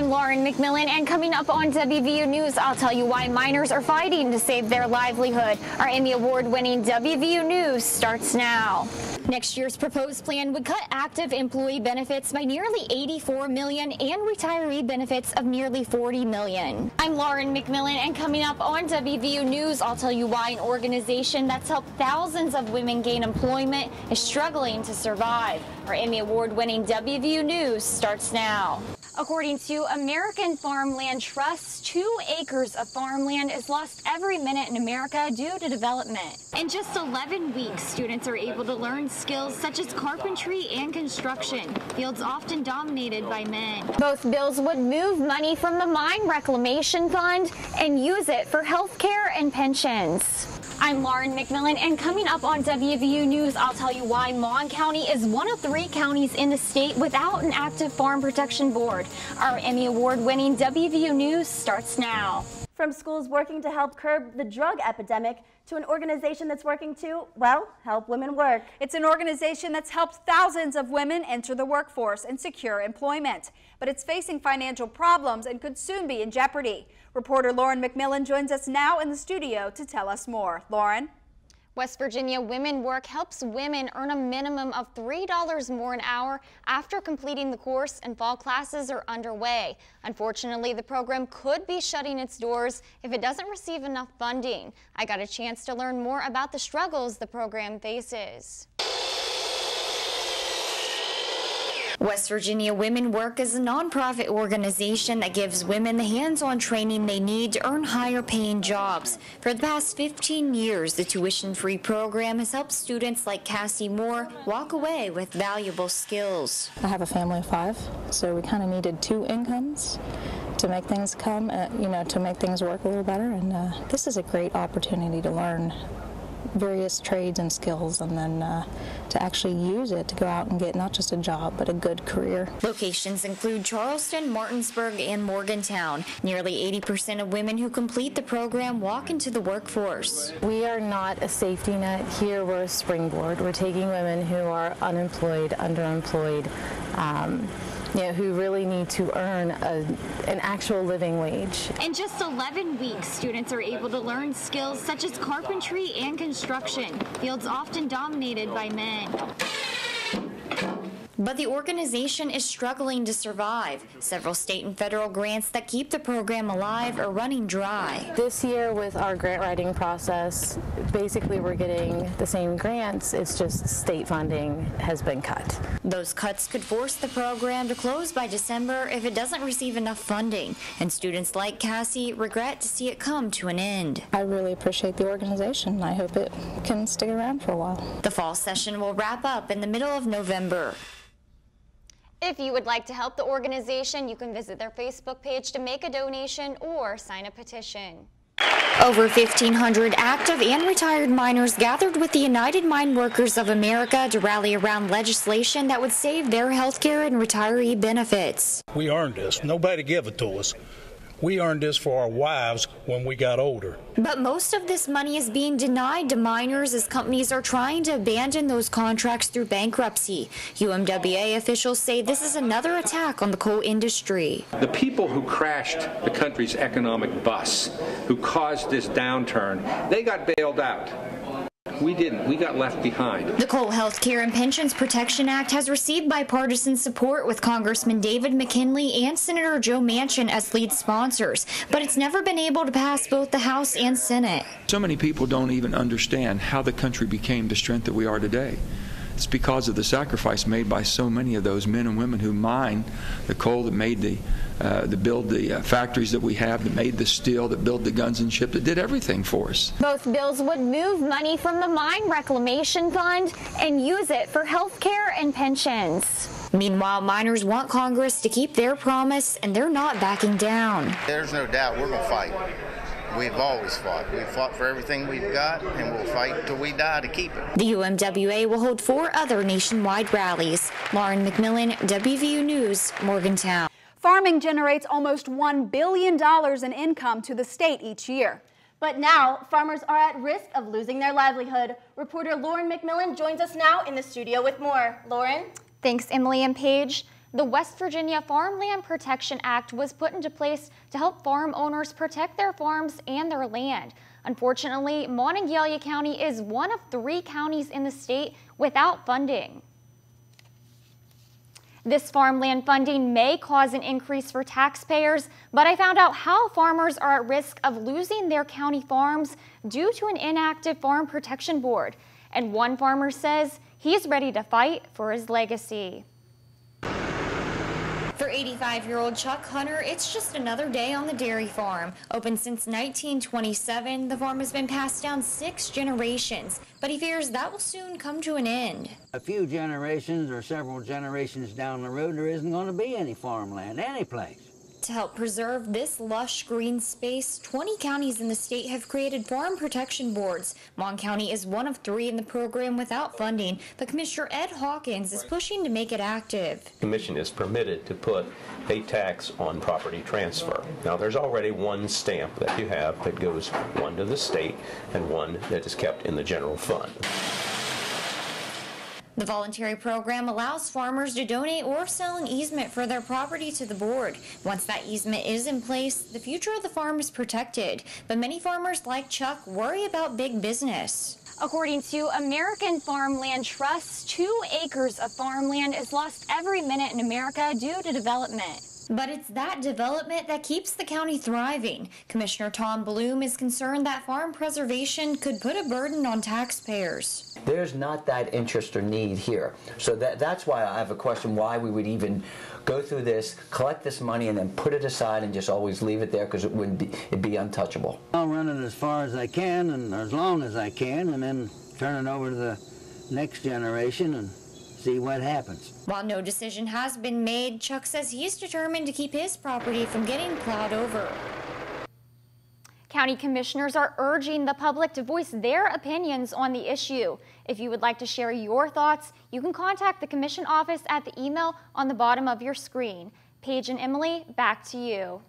I'm Lauren McMillan, and coming up on WVU News, I'll tell you why miners are fighting to save their livelihood. Our Emmy Award-winning WVU News starts now. Next year's proposed plan would cut active employee benefits by nearly $84 million and retiree benefits of nearly $40 million. I'm Lauren McMillan, and coming up on WVU News, I'll tell you why an organization that's helped thousands of women gain employment is struggling to survive. Our Emmy Award-winning WVU News starts now. According to American Farmland Trust, 2 acres of farmland is lost every minute in America due to development. In just 11 weeks, students are able to learn skills such as carpentry and construction, fields often dominated by men. Both bills would move money from the Mine Reclamation Fund and use it for health care and pensions. I'm Lauren McMillan, and coming up on WVU News, I'll tell you why Mon County is one of 3 counties in the state without an active farm protection board. Our Emmy Award-winning WVU News starts now. From schools working to help curb the drug epidemic to an organization that's working to, well, help women work. It's an organization that's helped thousands of women enter the workforce and secure employment. But it's facing financial problems and could soon be in jeopardy. Reporter Lauren McMillan joins us now in the studio to tell us more. Lauren? West Virginia Women Work helps women earn a minimum of $3 more an hour after completing the course, and fall classes are underway. Unfortunately, the program could be shutting its doors if it doesn't receive enough funding. I got a chance to learn more about the struggles the program faces. West Virginia Women Work is a nonprofit organization that gives women the hands-on training they need to earn higher-paying jobs. For the past 15 years, the tuition-free program has helped students like Cassie Moore walk away with valuable skills. I have a family of 5, so we kind of needed 2 incomes to make things come, to make things work a little better. And this is a great opportunity to learn various trades and skills, and then to actually use it to go out and get not just a job but a good career. Locations include Charleston, Martinsburg, and Morgantown. Nearly 80% of women who complete the program walk into the workforce. We are not a safety net here, we're a springboard. We're taking women who are unemployed, underemployed, who really need to earn an actual living wage. In just 11 weeks, students are able to learn skills such as carpentry and construction, fields often dominated by men. But the organization is struggling to survive. Several state and federal grants that keep the program alive are running dry. This year with our grant writing process, basically we're getting the same grants, it's just state funding has been cut. Those cuts could force the program to close by December if it doesn't receive enough funding, and students like Cassie regret to see it come to an end. I really appreciate the organization. I hope it can stick around for a while. The fall session will wrap up in the middle of November. If you would like to help the organization, you can visit their Facebook page to make a donation or sign a petition. Over 1,500 active and retired miners gathered with the United Mine Workers of America to rally around legislation that would save their health care and retiree benefits. We earned this. Nobody gave it to us. We earned this for our wives when we got older. But most of this money is being denied to miners as companies are trying to abandon those contracts through bankruptcy. UMWA officials say this is another attack on the coal industry. The people who crashed the country's economic bus, who caused this downturn, they got bailed out. We didn't. We got left behind. The Coal Health Care and Pensions Protection Act has received bipartisan support with Congressman David McKinley and Senator Joe Manchin as lead sponsors, but it's never been able to pass both the House and Senate. So many people don't even understand how the country became the strength that we are today. It's because of the sacrifice made by so many of those men and women who mine the coal, that made that build the factories that we have, that made the steel, that built the guns and ships, that did everything for us. Both bills would move money from the Mine Reclamation Fund and use it for health care and pensions. Meanwhile, miners want Congress to keep their promise, and they're not backing down. There's no doubt we're going to fight. We've always fought. We've fought for everything we've got, and we'll fight till we die to keep it. The UMWA will hold 4 other nationwide rallies. Lauren McMillan, WVU News, Morgantown. Farming generates almost $1 billion in income to the state each year. But now, farmers are at risk of losing their livelihood. Reporter Lauren McMillan joins us now in the studio with more. Lauren? Thanks, Emily and Paige. The West Virginia Farmland Protection Act was put into place to help farm owners protect their farms and their land. Unfortunately, Monongalia County is one of 3 counties in the state without funding. This farmland funding may cause an increase for taxpayers, but I found out how farmers are at risk of losing their county farms due to an inactive farm protection board. And one farmer says he's ready to fight for his legacy. For 85-year-old Chuck Hunter, it's just another day on the dairy farm. Open since 1927, the farm has been passed down 6 generations, but he fears that will soon come to an end. A few generations or several generations down the road, there isn't going to be any farmland, any place. To help preserve this lush green space, 20 counties in the state have created farm protection boards. Mon County is one of 3 in the program without funding, but Commissioner Ed Hawkins is pushing to make it active. The Commission is permitted to put a tax on property transfer. Now, there's already one stamp that you have that goes one to the state and one that is kept in the general fund. The voluntary program allows farmers to donate or sell an easement for their property to the board. Once that easement is in place, the future of the farm is protected. But many farmers like Chuck worry about big business. According to American Farmland Trust, 2 acres of farmland is lost every minute in America due to development. But it's that development that keeps the county thriving. Commissioner Tom Bloom is concerned that farm preservation could put a burden on taxpayers. There's not that interest or need here. So that's why I have a question why we would even go through this, collect this money, and then put it aside and just always leave it there, because it'd be untouchable. I'll run it as far as I can and as long as I can, and then turn it over to the next generation and see what happens. While no decision has been made, Chuck says he's determined to keep his property from getting plowed over. County commissioners are urging the public to voice their opinions on the issue. If you would like to share your thoughts, you can contact the commission office at the email on the bottom of your screen. Paige and Emily, back to you.